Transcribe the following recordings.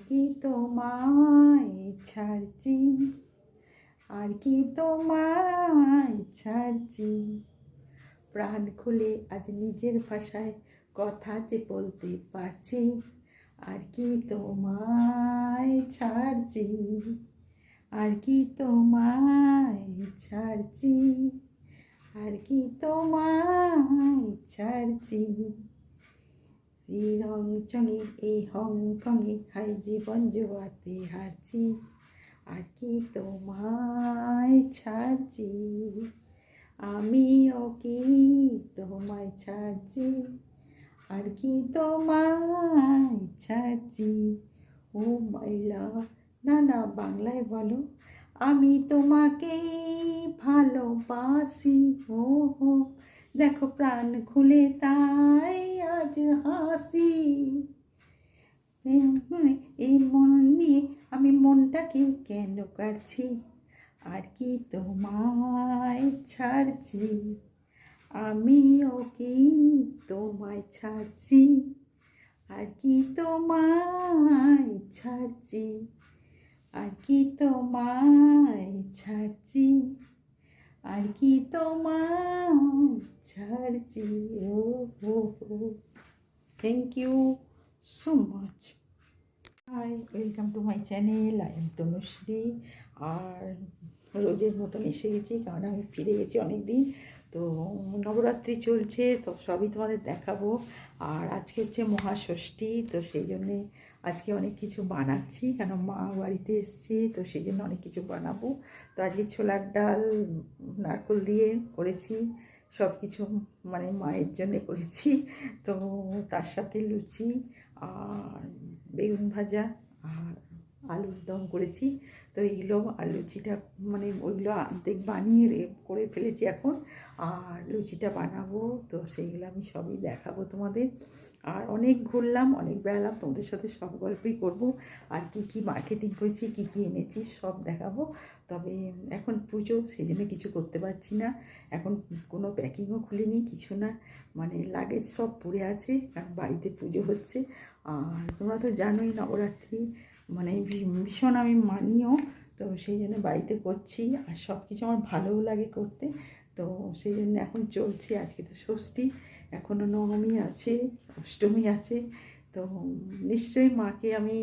কি তোমায় ছাড়ছি, আর কি তোমায় ছাড়ছি। প্রাণ খুলে আজ নিজের ভাষায় কথা যে বলতে পারছি, আর কি তোমায় ছাড়ছি, আর কি তোমায় ছাড়ছি, আর কি তোমায় ছাড়ছি। এই রং চঙে এই হংকংয়ে হাই জীবন জোয়াতে হারছি, আর কি তোমায় ছাড়ছি। আমিও কি তোমায় ছাড়ছি, আর কি তোমায় ছাড়ছি। ও মাই লাভ, না না বাংলায় বলো। আমি তোমাকেই ভালোবাসি, ও হো দেখো প্রাণ খুলে তাই আজ হাসি। এই মন নিয়ে আমি মনটাকে কেন কাটছি, আর কি তোমায় ছাড়ছি। আমিও কি তোমায় ছাড়ছি, আর কি তোমায় ছাড়ছি, আর কি তোমায় ছাড়ছি, আর কি তোমায় ছাড়ছি। ও হো হো, thank you so much. Hi, welcome to my channel. I am Tanushree. আর রোজের মতন এসে গেছি, কারণ আমি ফিরে গেছি অনেক দিন। তো নবরাত্রি চলছে, তো সবই তোমাদের দেখাবো। আর আজকে হচ্ছে মহাষষ্ঠী, তো সেই জন্যে আজকে অনেক কিছু বানাচ্ছি, কেন মা বাড়িতে এসছে, তো সেই জন্য অনেক কিছু বানাবো। তো আজকে ছোলার ডাল নারকেল দিয়ে করেছি, সব কিছু মানে মায়ের জন্যে করেছি। তো তার সাথে লুচি আর বেগুন ভাজা আর আলুর দম করেছি। তো এইগুলো আর লুচিটা মানে ওইগুলো অর্ধেক বানিয়ে করে ফেলেছি এখন, আর লুচিটা বানাবো। তো সেইগুলো আমি সবই দেখাবো তোমাদের। আর অনেক ঘুরলাম, অনেক বেড়ালাম, তোমাদের সাথে সব গল্পই করব। আর কি কি মার্কেটিং করেছি, কি কি এনেছি সব দেখাবো। তবে এখন পুজো, সেই জন্য কিছু করতে পারছি না। এখন কোনো প্যাকিংও খুলিনি, কিছু না, মানে লাগেজ সব পড়ে আছে, কারণ বাড়িতে পুজো হচ্ছে। আর তোমরা তো জানোই নবরাত্রি মানে ভীষণ আমি মানিও, তো সেই জন্য বাড়িতে করছি। আর সব কিছু আমার ভালোও লাগে করতে, তো সেই জন্য এখন চলছে। আজকে তো ষষ্ঠী, এখনও নবমী আছে, অষ্টমী আছে। তো নিশ্চয়ই মাকে আমি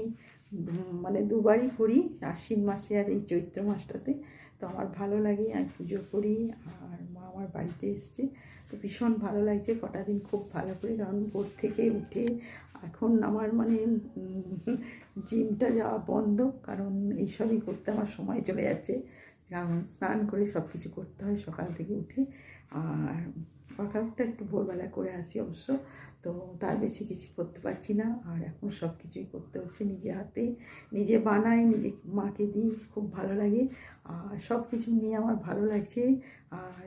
মানে দুবারই করি, আশ্বিন মাসে আর এই চৈত্র মাসটাতে। তো আমার ভালো লাগে, আমি পুজো করি। আর মা আমার বাড়িতে এসছে, তো ভীষণ ভালো লাগছে কটা দিন, খুব ভালো করে। কারণ ভোর থেকে উঠে এখন আমার মানে জিমটা যাওয়া বন্ধ, কারণ এইসবই করতে আমার সময় চলে যাচ্ছে। কারণ স্নান করে সব কিছু করতে হয় সকাল থেকে উঠে। আর ওয়ার্কআউটটা একটু ভোরবেলা করে আসি অবশ্য, তো তার বেশি কিছু করতে পারছি না। আর এখন সব কিছুই করতে হচ্ছে নিজে হাতে, নিজে বানাই, নিজে মাকে দিই, খুব ভালো লাগে। আর সব কিছু নিয়ে আমার ভালো লাগছে। আর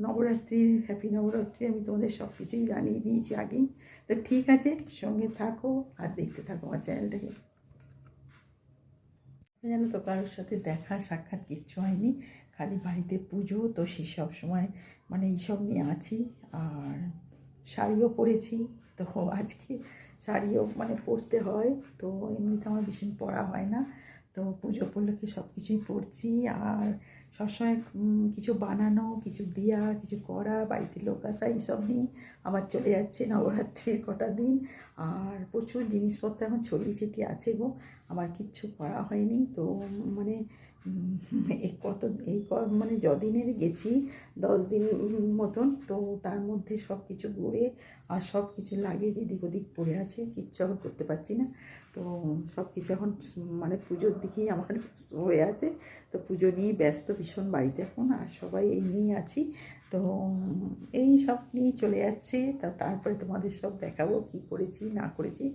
নবরাত্রির হ্যাপি নবরাত্রি আমি তোমাদের সব কিছুই জানিয়ে দিয়েছি আগেই। তো ঠিক আছে, সঙ্গে থাকো আর দেখতে থাকো আমার চ্যানেলটাকে। জানো তো, কারোর সাথে দেখা সাক্ষাৎ কিচ্ছু হয়নি, খালি বাড়িতে পুজো, তো সেই সব সময় মানে এইসব নিয়ে আছি। আর শাড়িও পরেছি, তো আজকে শাড়িও মানে পরতে হয়, তো এমনিতে আমার ভীষণ পরা হয় না। তো পুজো উপলক্ষে সব কিছুই পরছি। আর সবসময় কিছু বানানো, কিছু দেওয়া, কিছু করা, বাড়িতে লোক আসা, এইসব নিয়ে আমার চলে যাচ্ছে নবরাত্রির কটা দিন। আর প্রচুর জিনিসপত্র এখন ছড়িয়ে ছিটিয়ে আছে গো, আমার কিচ্ছু করা হয়নি। তো মানে মানে যদিনের গেছি 10 দিন মতন, তো তার মধ্যে সব কিছু ঘুরে আর সব কিছু লাগেজ এদিক ওদিক পড়ে আছে, কিচ্ছু এখন করতে পারছি না। তো সব কিছু এখন মানে পুজোর দিকেই আমার হয়ে আছে। তো পুজো নিয়েই ব্যস্ত ভীষণ বাড়িতে এখন, আর সবাই এই নিয়েই আছি। তো এই সব নিয়েই চলে যাচ্ছে। তারপরে তোমাদের সব দেখাবো কী করেছি না করেছি।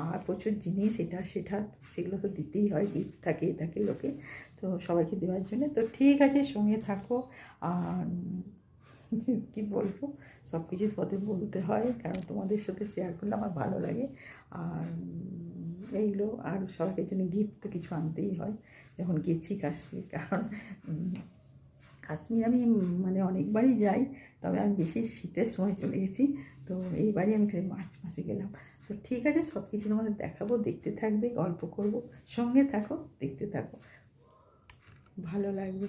আর প্রচুর জিনিস এটা সেটা, সেগুলো তো দিতেই হয়, গিফট থাকে থাকে লোকে, তো সবাইকে দেওয়ার জন্য। তো ঠিক আছে, সঙ্গে থাকো। আর কী বলবো, সব কিছু তোমাদের বলতে হয়, কারণ তোমাদের সাথে শেয়ার করলে আমার ভালো লাগে। আর এইগুলো, আর সবাইকে জন্য গিফট তো কিছু আনতেই হয় যখন গেছি কাশ্মীর, কারণ কাশ্মীর আমি মানে অনেকবারই যাই, তবে আমি বেশি শীতের সময় চলে গেছি। তো এইবারই আমি খালি মার্চ মাসে গেলাম। তো ঠিক আছে, সব কিছু তোমাদের দেখাবো, দেখতে থাকবে, গল্প করব, সঙ্গে থাকো, দেখতে থাকো, ভালো লাগবে।